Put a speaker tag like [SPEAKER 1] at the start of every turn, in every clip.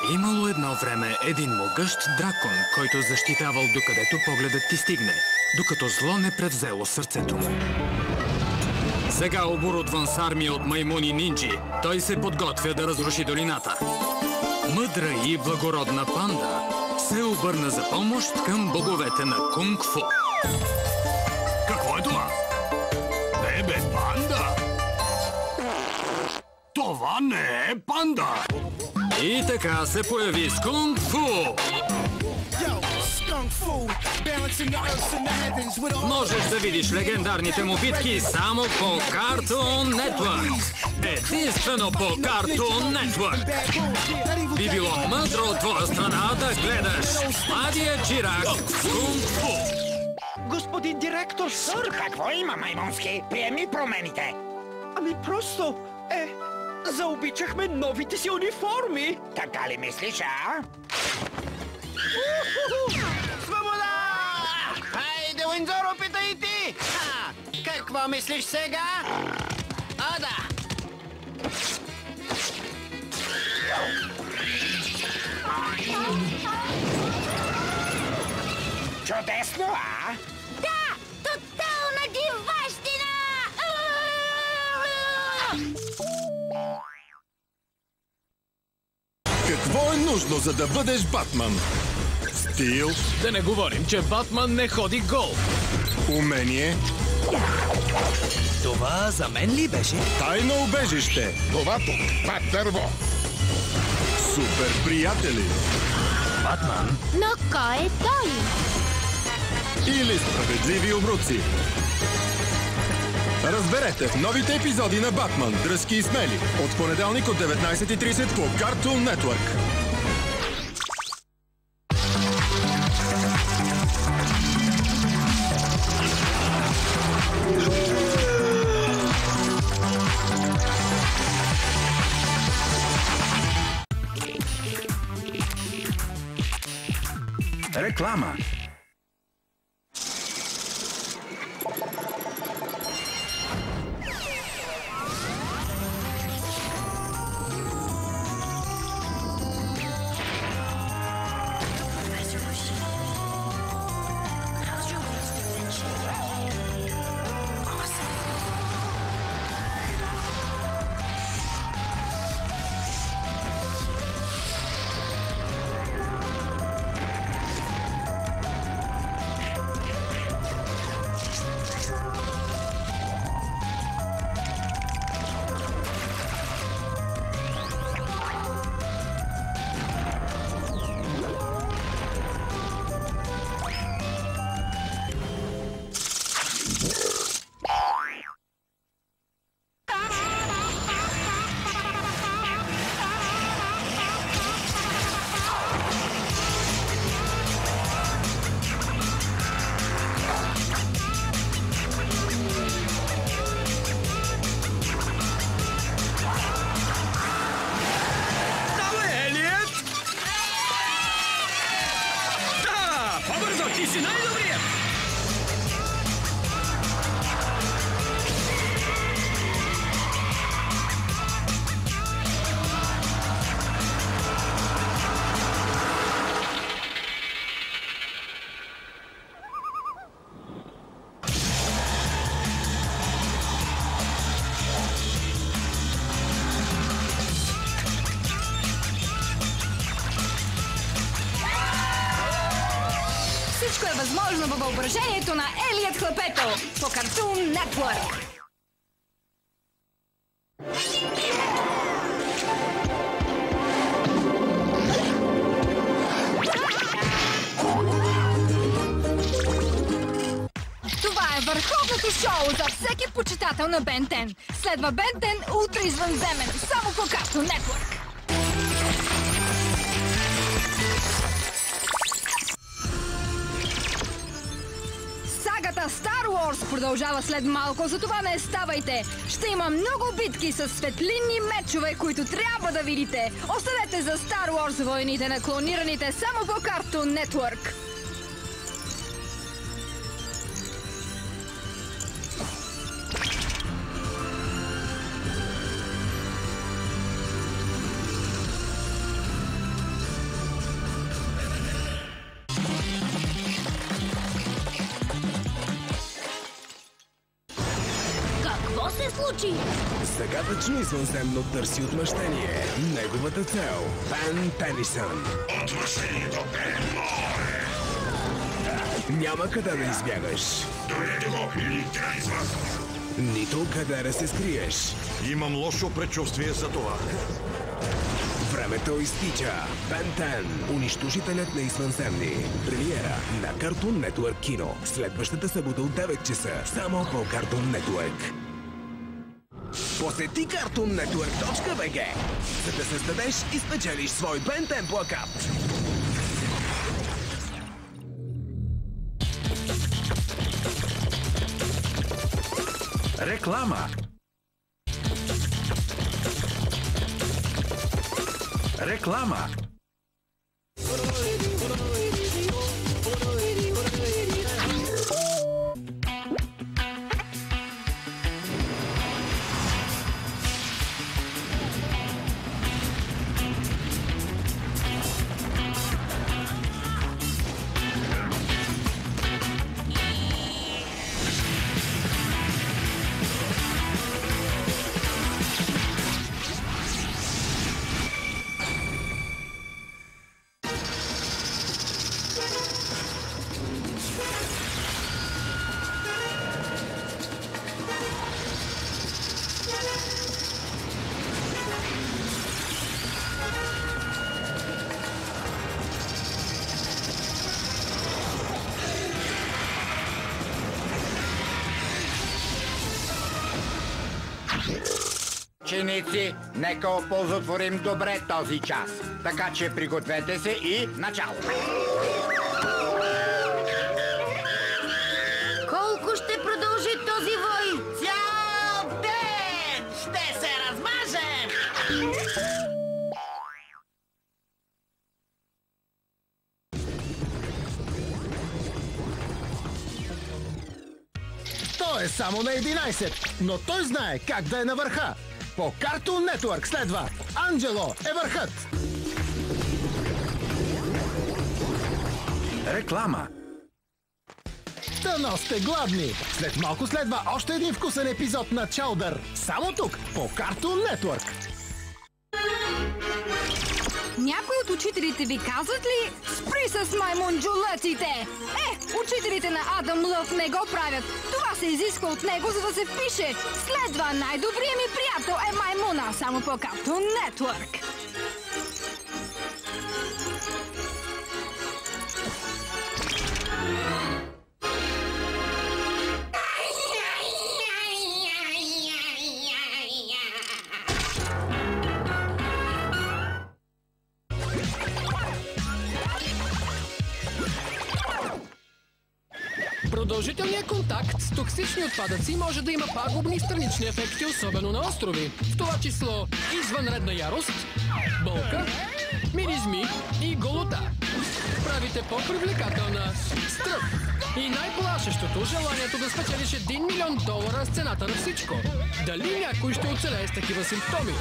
[SPEAKER 1] Имало едно време един могъщ дракон, който защитавал докъдето погледът ти стигне, докато зло не превзело сърцето му. Сега оборудван с армия от маймуни нинджи, той се подготвя да разруши долината. Мъдра и благородна панда се обърна за помощ към боговете на кунг-фу.
[SPEAKER 2] Какво е това? Бебе панда? Това не е панда!
[SPEAKER 1] И така се появи с кунг-фу! Можеш да видиш легендарните му битки само по Cartoon Network. Единствено по Cartoon Network. Би било мъдро от твоя страна да гледаш Младия чирак кунг-фу.
[SPEAKER 3] Господин директор, сър!
[SPEAKER 4] Какво има, Маймунски? Приеми промените!
[SPEAKER 3] Ами просто, заобичахме новите си униформи!
[SPEAKER 4] Така ли мислиш, а?
[SPEAKER 5] Свобода! Хайде, Уиндзор, опитай и ти! Какво мислиш сега? А, да!
[SPEAKER 4] Чудесно, а?
[SPEAKER 6] Да! Тотална диващина!
[SPEAKER 7] Какво е нужно, за да бъдеш Батман? Стил,
[SPEAKER 1] Да не говорим, че Батман не ходи гол.
[SPEAKER 7] умение,
[SPEAKER 3] Това за мен ли беше?
[SPEAKER 7] тайно убежище,
[SPEAKER 2] Това тук, пак дърво.
[SPEAKER 7] супер приятели
[SPEAKER 6] Но кой е той?
[SPEAKER 7] или справедливи обруци. Разберете в новите епизоди на Батман Дръзки и смели от понеделник от 19:30 по Cartoon Network.
[SPEAKER 2] Реклама.
[SPEAKER 3] Ти си най-добрият!
[SPEAKER 8] Всичко е възможно във въображението на Елият Хлапето по Cartoon Network. Това е върховното шоу за всеки почитател на Бен 10. Следва Бен 10 утре извънземено, само по Cartoon Network. Сагата Star Wars продължава след малко, затова не ставайте. Ще има много битки с светлинни мечове, които трябва да видите. Оставете за Star Wars войните на клонираните само по Cartoon Network.
[SPEAKER 6] случи?
[SPEAKER 9] Загадъчно извънземно търси отмъщение. Неговата цел – Пен Тенисън.
[SPEAKER 2] Отмъщението е море!
[SPEAKER 9] Няма къде да избягаш.
[SPEAKER 2] Дойдете го или трайзва!
[SPEAKER 9] Нито къде да се скриеш.
[SPEAKER 2] Имам лошо предчувствие за това.
[SPEAKER 9] Времето изтича. Бен 10. Унищожителят на извънземни. Премиера на Cartoon Network Кино. Следващата събота от 9 часа. Само по Cartoon Network. Посети cartoonnetwork.bg, за да създадеш и спечелиш свой Бен 10 плакат.
[SPEAKER 7] Реклама. Реклама.
[SPEAKER 4] Ученици, нека оползотворим добре този час. Така че пригответе се и начало.
[SPEAKER 6] Колко ще продължи този вой?
[SPEAKER 5] Цял ден ще се размажем!
[SPEAKER 10] Той е само на 11, но той знае как да е на върха. По Cartoon Network следва Анджело е върхът.
[SPEAKER 7] Реклама.
[SPEAKER 10] Дано сте гладни. След малко следва още един вкусен епизод на Чаудър. Само тук, по Cartoon Network.
[SPEAKER 8] Някой от учителите ви казват ли спри с маймунджулъците? Учителите на Адам Лъв не го правят. Това се изисква от него, за да се впише. Следва най-добрият ми приятел е маймуна, само по Cartoon Network.
[SPEAKER 11] Продължителният контакт с токсични отпадъци може да има пагубни странични ефекти, особено на острови. В това число извънредна ярост, болка, миризми и голота. Правите по-привлекателна стръв. И най-плашещото желанието да спечелиш $1 милион с цената на всичко. Дали някой ще оцелее с такива симптоми?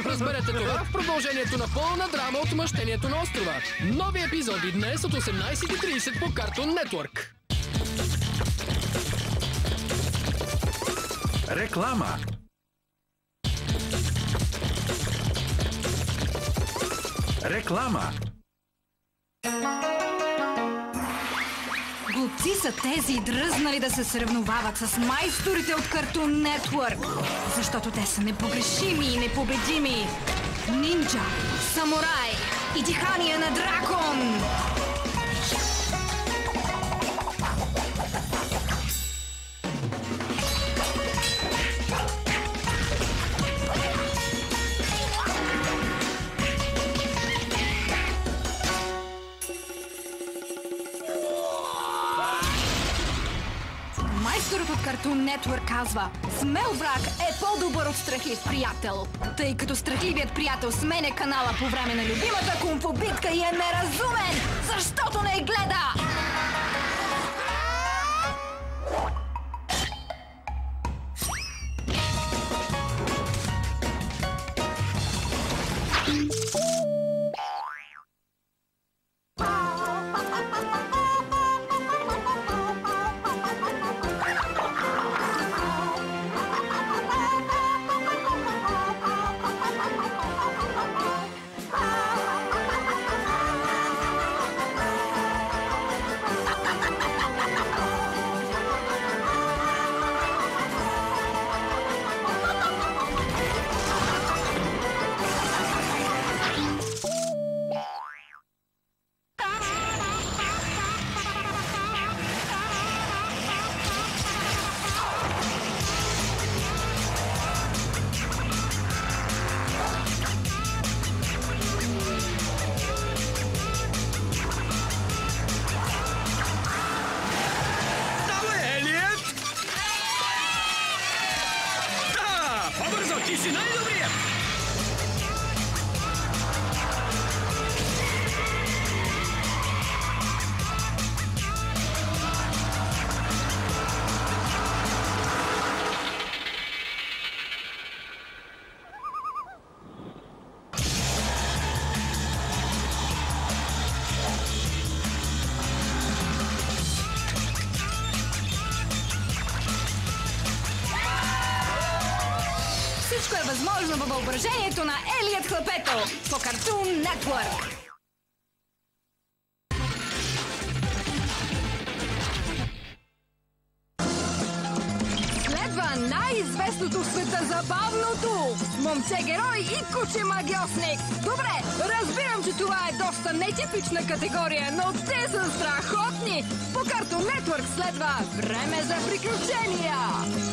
[SPEAKER 11] Разберете това в продължението на пълна драма Отмъщението на острова. Нови епизоди днес от 18:30 по Cartoon Network.
[SPEAKER 7] Реклама. Реклама.
[SPEAKER 8] Глупци са тези дръзнали да се съревновават с майсторите от Cartoon Network, защото те са непогрешими и непобедими. Нинджа, самурай и дихание на дракон! Майсторът от Cartoon Network казва: смел враг е по-добър от страхлив приятел. Тъй като страхливият приятел сменя канала по време на любимата кунг-фу битка и е неразумен, защото не гледа! Всичко е възможно във въображението на Елият Хлапето по Cartoon Network. Следва най-известното в света забавното момче-герой и куче-магиосник. Добре, разбирам, че това е доста нетипична категория, но те са страхотни. По Cartoon Network следва Време за приключения.